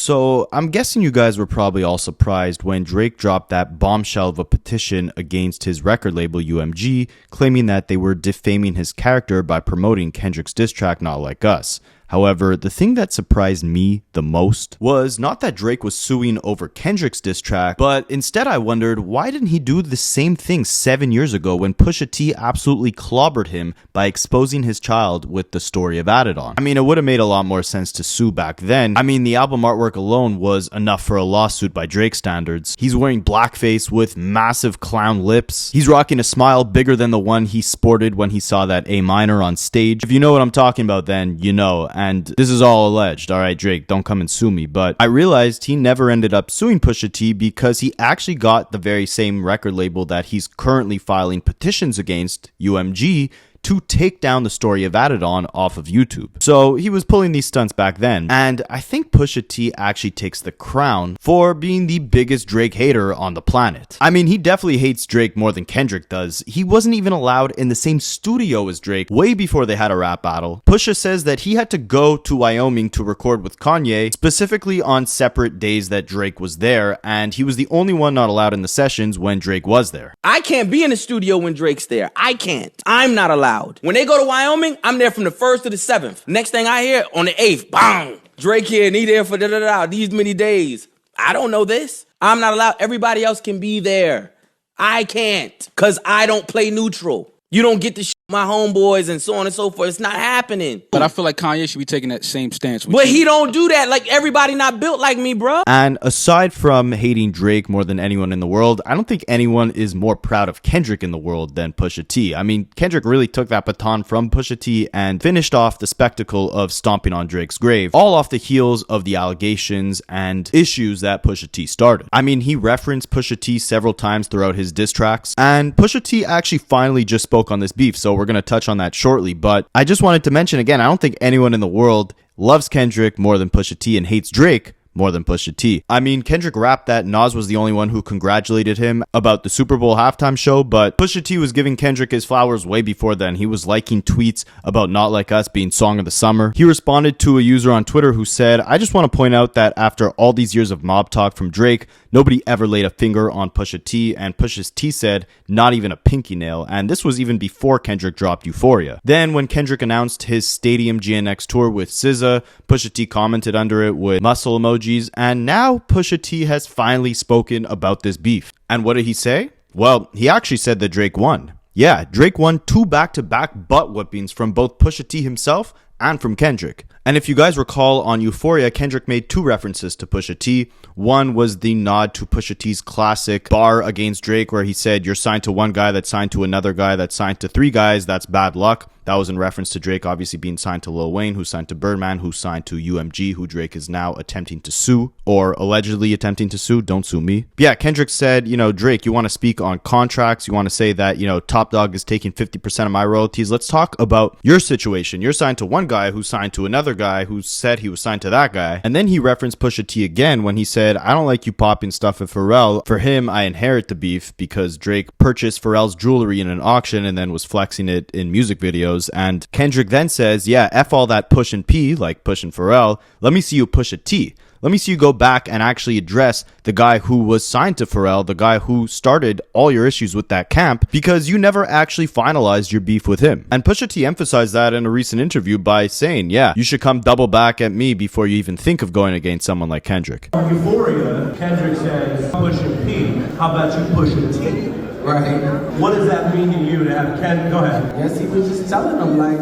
So I'm guessing you guys were probably all surprised when Drake dropped that bombshell of a petition against his record label UMG, claiming that they were defaming his character by promoting Kendrick's diss track Not Like Us. However, the thing that surprised me the most was not that Drake was suing over Kendrick's diss track, but instead I wondered, why didn't he do the same thing 7 years ago when Pusha T absolutely clobbered him by exposing his child with the Story of Adidon? I mean, it would have made a lot more sense to sue back then. I mean, the album artwork alone was enough for a lawsuit by Drake standards. He's wearing blackface with massive clown lips. He's rocking a smile bigger than the one he sported when he saw that A minor on stage. If you know what I'm talking about, then you know. And this is all alleged. All right, Drake, don't come and sue me. But I realized he never ended up suing Pusha T because he actually got the very same record label that he's currently filing petitions against, UMG, to take down the Story of Adidon off of YouTube. So he was pulling these stunts back then. And I think Pusha T actually takes the crown for being the biggest Drake hater on the planet. I mean, he definitely hates Drake more than Kendrick does. He wasn't even allowed in the same studio as Drake way before they had a rap battle. Pusha says that he had to go to Wyoming to record with Kanye, specifically on separate days that Drake was there, and he was the only one not allowed in the sessions when Drake was there. I can't be in the studio when Drake's there. I can't. I'm not allowed. When they go to Wyoming, I'm there from the 1st to the 7th. Next thing I hear, on the 8th, bang! Drake here and he there for these many days. I don't know this. I'm not allowed. Everybody else can be there. I can't, because I don't play neutral. You don't get to my homeboys and so on and so forth. It's not happening. But I feel like Kanye should be taking that same stance. But he don't do that. Like, everybody not built like me, bro. And aside from hating Drake more than anyone in the world, I don't think anyone is more proud of Kendrick in the world than Pusha T. I mean, Kendrick really took that baton from Pusha T and finished off the spectacle of stomping on Drake's grave, all off the heels of the allegations and issues that Pusha T started. I mean, he referenced Pusha T several times throughout his diss tracks, and Pusha T actually finally just spoke on this beef, so we're going to touch on that shortly. But I just wanted to mention again, I don't think anyone in the world loves Kendrick more than Pusha T and hates Drake more than Pusha T. I mean, Kendrick rapped that Nas was the only one who congratulated him about the Super Bowl halftime show, but Pusha T was giving Kendrick his flowers way before then. He was liking tweets about Not Like Us being Song of the Summer. He responded to a user on Twitter who said, "I just want to point out that after all these years of mob talk from Drake, nobody ever laid a finger on Pusha T," and Pusha T said, "Not even a pinky nail," and this was even before Kendrick dropped Euphoria. Then when Kendrick announced his Stadium GNX tour with SZA, Pusha T commented under it with muscle emojis, and now Pusha T has finally spoken about this beef. And what did he say? Well, he actually said that Drake won. Yeah, Drake won 2 back-to-back butt whippings from both Pusha T himself and from Kendrick. And if you guys recall, on Euphoria, Kendrick made 2 references to Pusha T. One was the nod to Pusha T's classic bar against Drake where he said, "You're signed to one guy that's signed to another guy that's signed to 3 guys, that's bad luck." That was in reference to Drake obviously being signed to Lil Wayne, who's signed to Birdman, who's signed to UMG, who Drake is now attempting to sue, or allegedly attempting to sue. Don't sue me. But yeah, Kendrick said, Drake, you want to speak on contracts. You want to say that, Top Dog is taking 50% of my royalties. Let's talk about your situation. You're signed to one guy who's signed to another guy who said he was signed to that guy. And then he referenced Pusha T again when he said, "I don't like you popping stuff with Pharrell. For him, I inherit the beef because Drake purchased Pharrell's jewelry in an auction and then was flexing it in music videos." And Kendrick then says, "Yeah, F all that push and P, like pushing Pharrell. Let me see you push a T. Let me see you go back and actually address the guy who was signed to Pharrell, the guy who started all your issues with that camp, because you never actually finalized your beef with him." And Pusha T emphasized that in a recent interview by saying, "Yeah, you should come double back at me before you even think of going against someone like Kendrick." Euphoria, Kendrick says, "Push a P. How about you push a T?" Right. What does that mean to you to have Ken? Go ahead. Yes, he was just telling him, like,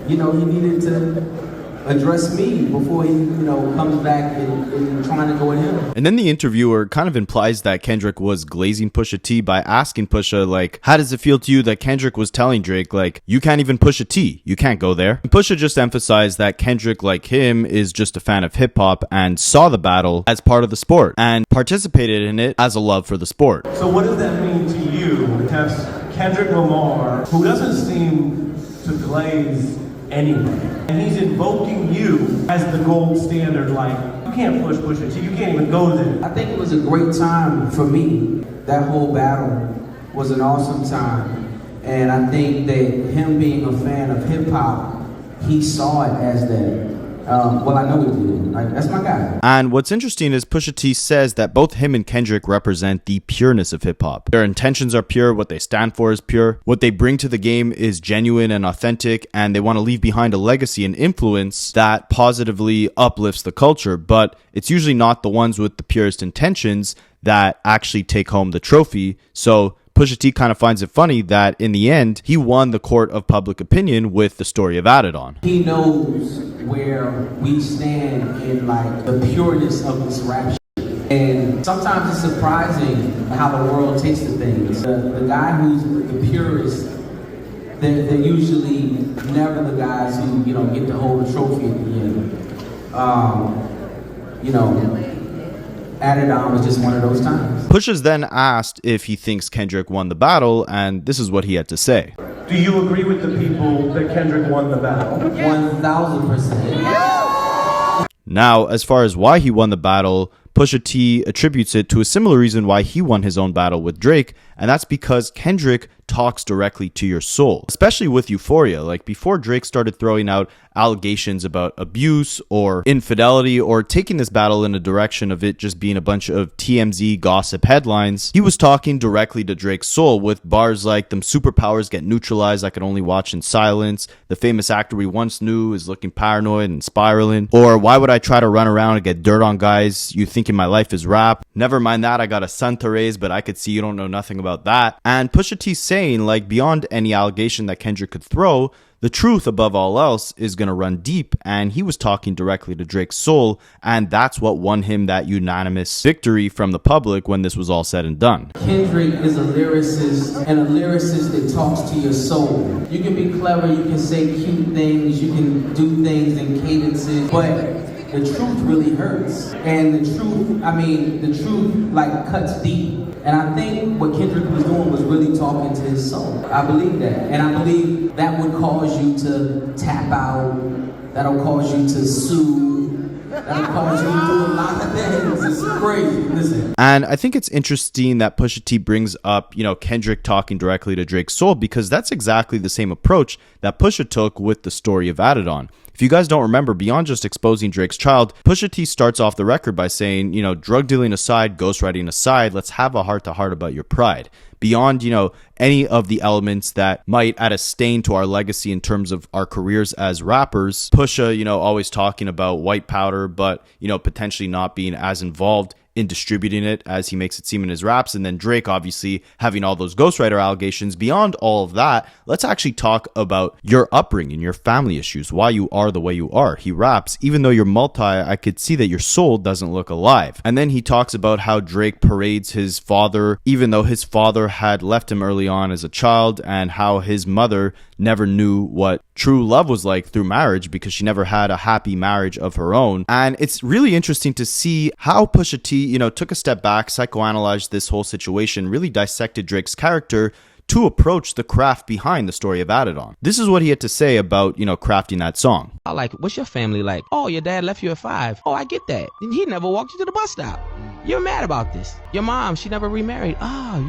he needed to address me before he, comes back and trying to go at him. And then the interviewer kind of implies that Kendrick was glazing Pusha T by asking Pusha, like, how does it feel to you that Kendrick was telling Drake, like, you can't even push a T, you can't go there? And Pusha just emphasized that Kendrick, like him, is just a fan of hip-hop and saw the battle as part of the sport and participated in it as a love for the sport. So what does that mean to you to have Kendrick Lamar, who doesn't seem to glaze anyone, and he's invoking you as the gold standard, like, you can't push Pusha T, you can't even go there? I think it was a great time for me. That whole battle was an awesome time. And I think that him being a fan of hip hop, he saw it as that. Well, I know he did. That's my guy. And what's interesting is Pusha T says that both him and Kendrick represent the pureness of hip-hop. Their intentions are pure, what they stand for is pure, what they bring to the game is genuine and authentic, and they want to leave behind a legacy and influence that positively uplifts the culture, but it's usually not the ones with the purest intentions that actually take home the trophy. So Pusha T kind of finds it funny that in the end, he won the court of public opinion with the Story of Adidon. He knows where we stand in like the pureness of this rap shit. And sometimes it's surprising how the world takes to things. The guy who's the purest, they're usually never the guys who, get to hold the trophy at the end. Adidon was just one of those times. Pusha's then asked if he thinks Kendrick won the battle, and this is what he had to say. Do you agree with the people that Kendrick won the battle? 1,000%. Now, as far as why he won the battle, Pusha T attributes it to a similar reason why he won his own battle with Drake, and that's because Kendrick talks directly to your soul, especially with Euphoria. Like before Drake started throwing out allegations about abuse or infidelity or taking this battle in a direction of it just being a bunch of TMZ gossip headlines, he was talking directly to Drake's soul with bars like "them superpowers get neutralized, I can only watch in silence," "the famous actor we once knew is looking paranoid and spiraling," or "why would I try to run around and get dirt on guys, you thinking my life is rap, never mind that, I got a son to raise, but I could see you don't know nothing about that." And Pusha T saying, like, beyond any allegation that Kendrick could throw, the truth above all else is going to run deep, and he was talking directly to Drake's soul, and that's what won him that unanimous victory from the public when this was all said and done. Kendrick is a lyricist, and a lyricist that talks to your soul. You can be clever, you can say cute things, you can do things in cadences, but the truth really hurts. And the truth like cuts deep. And I think what Kendrick was doing was really talking to his soul. I believe that. And I believe that would cause you to tap out. That'll cause you to sue. That'll cause you to do a lot of things. It's crazy. Listen. And I think it's interesting that Pusha T brings up, Kendrick talking directly to Drake's soul, because that's exactly the same approach that Pusha took with the Story of Adidon. If you guys don't remember, beyond just exposing Drake's child, Pusha T starts off the record by saying, drug dealing aside, ghostwriting aside, let's have a heart-to-heart about your pride. Beyond, any of the elements that might add a stain to our legacy in terms of our careers as rappers, Pusha, always talking about white powder, but, potentially not being as involved in distributing it as he makes it seem in his raps, and then Drake obviously having all those ghostwriter allegations. Beyond all of that, let's actually talk about your upbringing, your family issues, why you are the way you are. He raps, even though you're multi, I could see that your soul doesn't look alive. And then he talks about how Drake parades his father, even though his father had left him early on as a child, and how his mother never knew what true love was like through marriage because she never had a happy marriage of her own. And it's really interesting to see how Pusha T, took a step back, psychoanalyzed this whole situation, really dissected Drake's character to approach the craft behind the Story of Adidon. This is what he had to say about, crafting that song. Like, what's your family like? Oh, your dad left you at 5. Oh, I get that. He never walked you to the bus stop. You're mad about this. Your mom, she never remarried.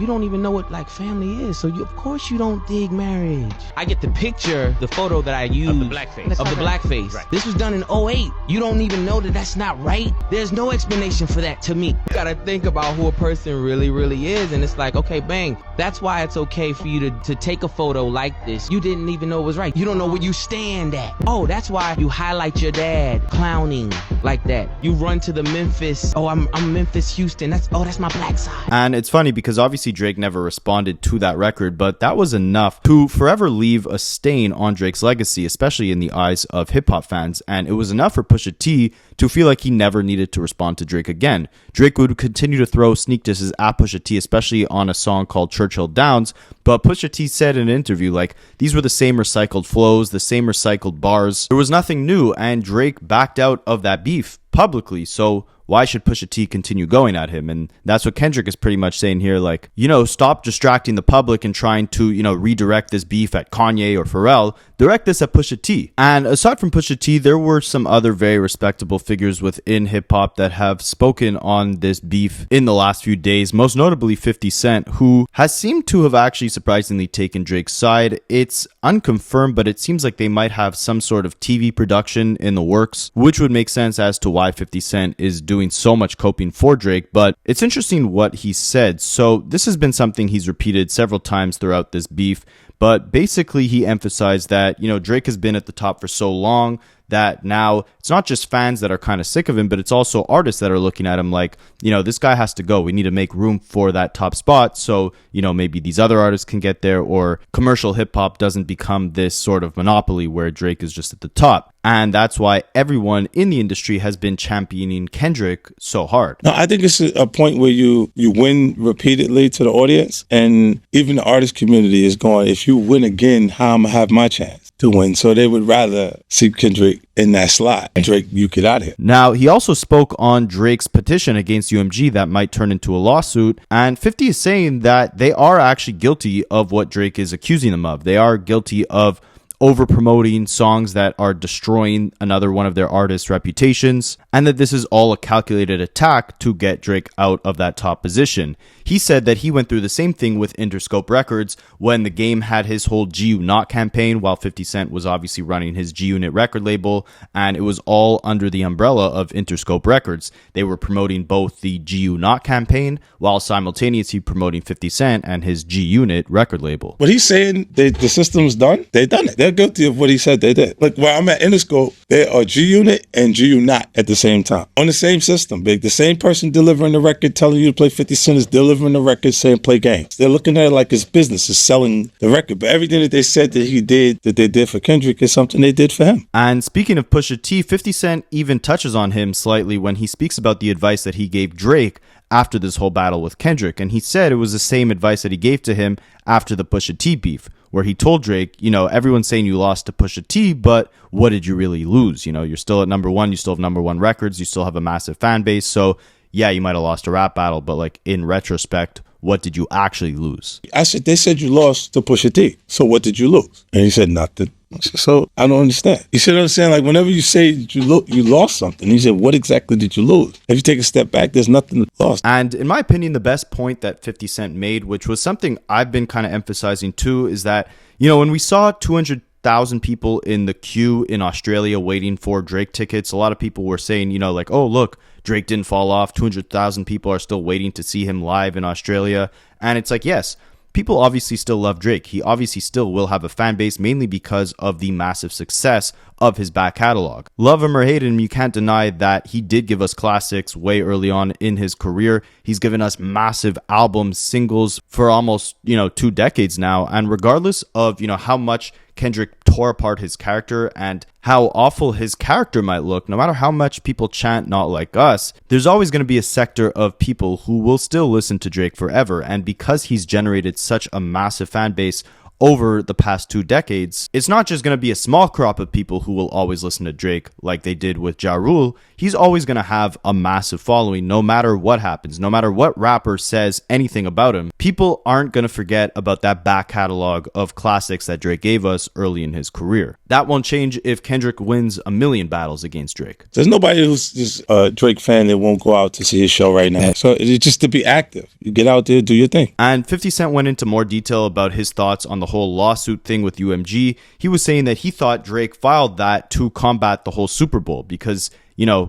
You don't even know what family is. So of course you don't dig marriage. I get the picture, the photo that I used. Of the blackface. Right. This was done in 2008. You don't even know that that's not right. There's no explanation for that to me. You gotta think about who a person really, really is. And it's like, okay, bang. That's why it's okay for you to take a photo like this. You didn't even know it was right. You don't know where you stand at. Oh, that's why you highlight your dad clowning like that. You run to the Memphis. Oh, I'm Memphis, Houston. That's my black side. And it's funny because obviously Drake never responded to that record, but that was enough to forever leave a stain on Drake's legacy, especially in the eyes of hip-hop fans. And it was enough for Pusha T to feel like he never needed to respond to Drake again. Drake would continue to throw sneak disses at Pusha T, especially on a song called Churchill Downs, but Pusha T said in an interview, these were the same recycled flows, the same recycled bars. There was nothing new, and Drake backed out of that beef publicly. So why should Pusha T continue going at him? And that's what Kendrick is pretty much saying here, like, stop distracting the public and trying to, redirect this beef at Kanye or Pharrell. Direct this at Pusha T. And aside from Pusha T, there were some other very respectable figures within hip-hop that have spoken on this beef in the last few days, most notably 50 Cent, who has seemed to have actually surprisingly taken Drake's side. It's unconfirmed, but it seems like they might have some sort of TV production in the works, which would make sense as to why 50 Cent is doing so much coping for Drake. But it's interesting what he said. So this has been something he's repeated several times throughout this beef, but basically he emphasized that, Drake has been at the top for so long that now it's not just fans that are kind of sick of him, but it's also artists that are looking at him like, this guy has to go. We need to make room for that top spot so, maybe these other artists can get there, or commercial hip hop doesn't become this sort of monopoly where Drake is just at the top. And that's why everyone in the industry has been championing Kendrick so hard. No, I think it's a point where you win repeatedly to the audience, and even the artist community is going, if you win again, how am I going to have my chance to win? So they would rather see Kendrick in that slot. Drake, you get out of here. Now, he also spoke on Drake's petition against UMG that might turn into a lawsuit, and 50 is saying that they are actually guilty of what Drake is accusing them of. They are guilty of over promoting songs that are destroying another one of their artists' reputations, and that this is all a calculated attack to get Drake out of that top position. He said that he went through the same thing with Interscope Records when the Game had his whole G-Unit campaign, while 50 Cent was obviously running his G-Unit record label, and it was all under the umbrella of Interscope Records. They were promoting both the G-Unit campaign while simultaneously promoting 50 Cent and his G-Unit record label. What he's saying, the system's done, they done it. They're guilty of what he said they did. Like where I'm at Interscope, they are G-Unit and G-Unit at the same time. On the same system, big. The same person delivering the record telling you to play 50 Cent is delivering the record saying play games. They're looking at it like his business is selling the record. But everything that they said that he did, that they did for Kendrick, is something they did for him. And speaking of Pusha T, 50 Cent even touches on him slightly when he speaks about the advice that he gave Drake after this whole battle with Kendrick. And he said it was the same advice that he gave to him after the Pusha T beef, where he told Drake, everyone's saying you lost to Pusha T, but what did you really lose? You're still at number one, you still have number one records, you still have a massive fan base. So yeah, you might have lost a rap battle, but like in retrospect, what did you actually lose? They said you lost to Pusha T. So what did you lose? And he said nothing. So I don't understand. You see what I'm saying? Like whenever you say you lost something, he said, what exactly did you lose? If you take a step back, there's nothing lost. And in my opinion, the best point that 50 Cent made, which was something I've been kind of emphasizing too, is that, when we saw 200,000 people in the queue in Australia waiting for Drake tickets, a lot of people were saying, like, oh, look, Drake didn't fall off. 200,000 people are still waiting to see him live in Australia. And it's like, yes, people obviously still love Drake. He obviously still will have a fan base, mainly because of the massive success of his back catalog. Love him or hate him, you can't deny that he did give us classics way early on in his career. He's given us massive albums, singles for almost, 2 decades now. And regardless of, how much Kendrick tore apart his character and how awful his character might look, no matter how much people chant "not like us," there's always going to be a sector of people who will still listen to Drake forever. And because he's generated such a massive fan base over the past 2 decades, it's not just going to be a small crop of people who will always listen to Drake like they did with Ja Rule. He's always going to have a massive following no matter what happens, no matter what rapper says anything about him. People aren't going to forget about that back catalog of classics that Drake gave us early in his career. That won't change if Kendrick wins a million battles against Drake. There's nobody who's just a Drake fan that won't go out to see his show right now. So it's just to be active. You get out there, do your thing. And 50 Cent went into more detail about his thoughts on the whole lawsuit thing with UMG. He was saying that he thought Drake filed that to combat the whole Super Bowl because,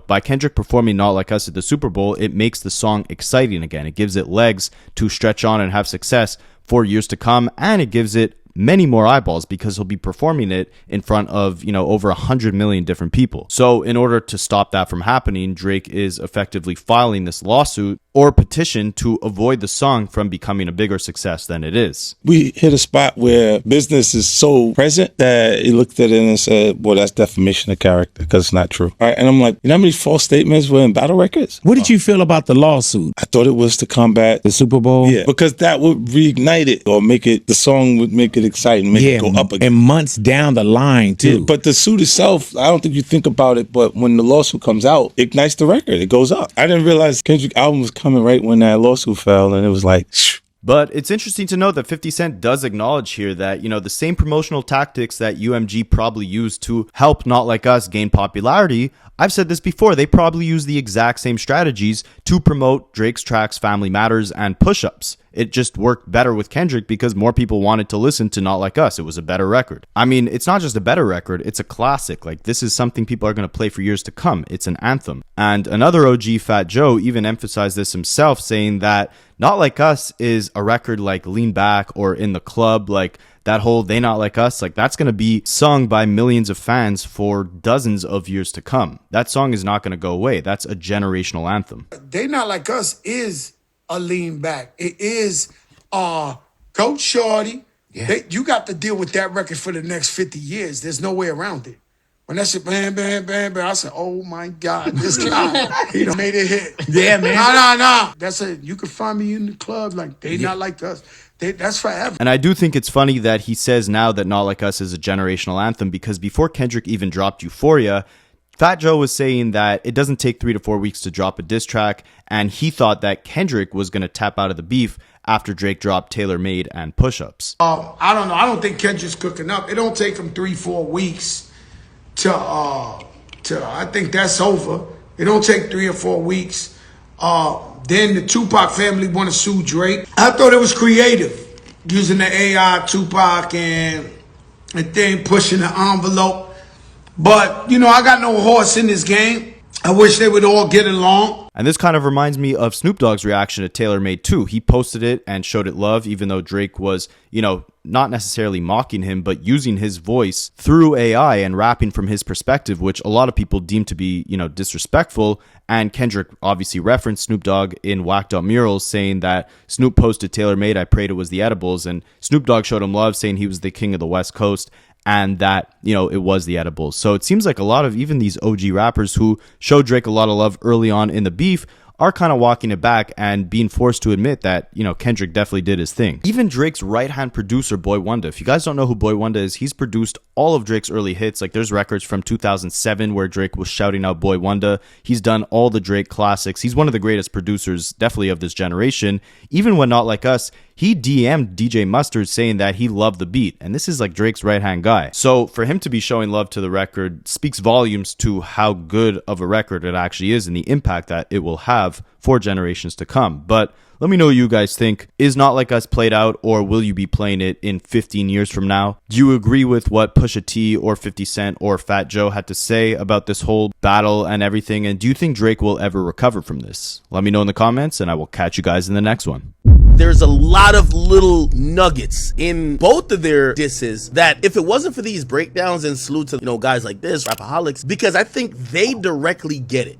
by Kendrick performing Not Like Us at the Super Bowl, it makes the song exciting again. It gives it legs to stretch on and have success for years to come, and it gives it many more eyeballs because he'll be performing it in front of, over 100 million different people. So in order to stop that from happening, Drake is effectively filing this lawsuit or petition to avoid the song from becoming a bigger success than it is. We hit a spot where business is so present that he looked at it and said, well, that's defamation of character because it's not true. All right, and I'm like, how many false statements were in battle records? What did you feel about the lawsuit? I thought it was to combat the Super Bowl? Yeah, because that would reignite it or the song would make it exciting, make it go up again. And months down the line too. Yeah, but the suit itself, I don't think you think about it, but when the lawsuit comes out, it ignites the record. It goes up. I didn't realize Kendrick album was coming right when that lawsuit fell, and it was like, shh. But it's interesting to note that 50 Cent does acknowledge here that, you know, the same promotional tactics that UMG probably used to help Not Like Us gain popularity, I've said this before, they probably use the exact same strategies to promote Drake's tracks Family Matters and Push-Ups. It just worked better with Kendrick because more people wanted to listen to Not Like Us. It was a better record. I mean, it's not just a better record, it's a classic. Like, this is something people are going to play for years to come. It's an anthem. And another OG, Fat Joe, even emphasized this himself, saying that Not Like Us is a record like Lean Back or In the Club, like that whole They Not Like Us, like that's going to be sung by millions of fans for dozens of years to come. That song is not going to go away. That's a generational anthem. They Not Like Us is a Lean Back. It is Coach Shorty. Yeah. You got to deal with that record for the next 50 years. There's no way around it. When that shit bam, bam, bam, bam, I said, oh my God, this guy, he done made it hit. Yeah, man. No. That's it. You can find me in the club like They Not Like Us. That's forever. And I do think it's funny that he says now that Not Like Us is a generational anthem, because before Kendrick even dropped Euphoria, Fat Joe was saying that it doesn't take 3 to 4 weeks to drop a diss track, and he thought that Kendrick was going to tap out of the beef after Drake dropped Tailor Made and Push-Ups. I don't know. I don't think Kendrick's cooking up. It don't take him 3-4 weeks to I think that's over. It don't take 3 or 4 weeks. Then the Tupac family want to sue Drake. I thought it was creative, using the AI Tupac and then pushing the envelope. But, you know, I got no horse in this game. I wish they would all get along. And this kind of reminds me of Snoop Dogg's reaction to Tailor Made 2. He posted it and showed it love, even though Drake was, you know, not necessarily mocking him, but using his voice through AI and rapping from his perspective, which a lot of people deem to be, you know, disrespectful. And Kendrick obviously referenced Snoop Dogg in Whacked Out Murals, saying that Snoop posted Tailor Made, I prayed it was the edibles. And Snoop Dogg showed him love, saying he was the king of the West Coast, and that, you know, it was the edibles. So it seems like a lot of even these OG rappers who showed Drake a lot of love early on in the beef are kind of walking it back and being forced to admit that, you know, Kendrick definitely did his thing. Even Drake's right-hand producer, Boy Wonder. If you guys don't know who Boy Wonder is, he's produced all of Drake's early hits. Like, there's records from 2007 where Drake was shouting out Boy Wonder. He's done all the Drake classics. He's one of the greatest producers, definitely, of this generation. Even when Not Like Us, he DM'd DJ Mustard saying that he loved the beat. And this is like Drake's right-hand guy. So for him to be showing love to the record speaks volumes to how good of a record it actually is and the impact that it will have for generations to come. But let me know what you guys think. Is Not Like Us played out, or will you be playing it in 15 years from now? Do you agree with what Pusha T or 50 Cent or Fat Joe had to say about this whole battle and everything? And do you think Drake will ever recover from this? Let me know in the comments, and I will catch you guys in the next one. There's a lot of little nuggets in both of their disses that if it wasn't for these breakdowns, and salute to, you know, guys like this, Rapaholics, because I think they directly get it.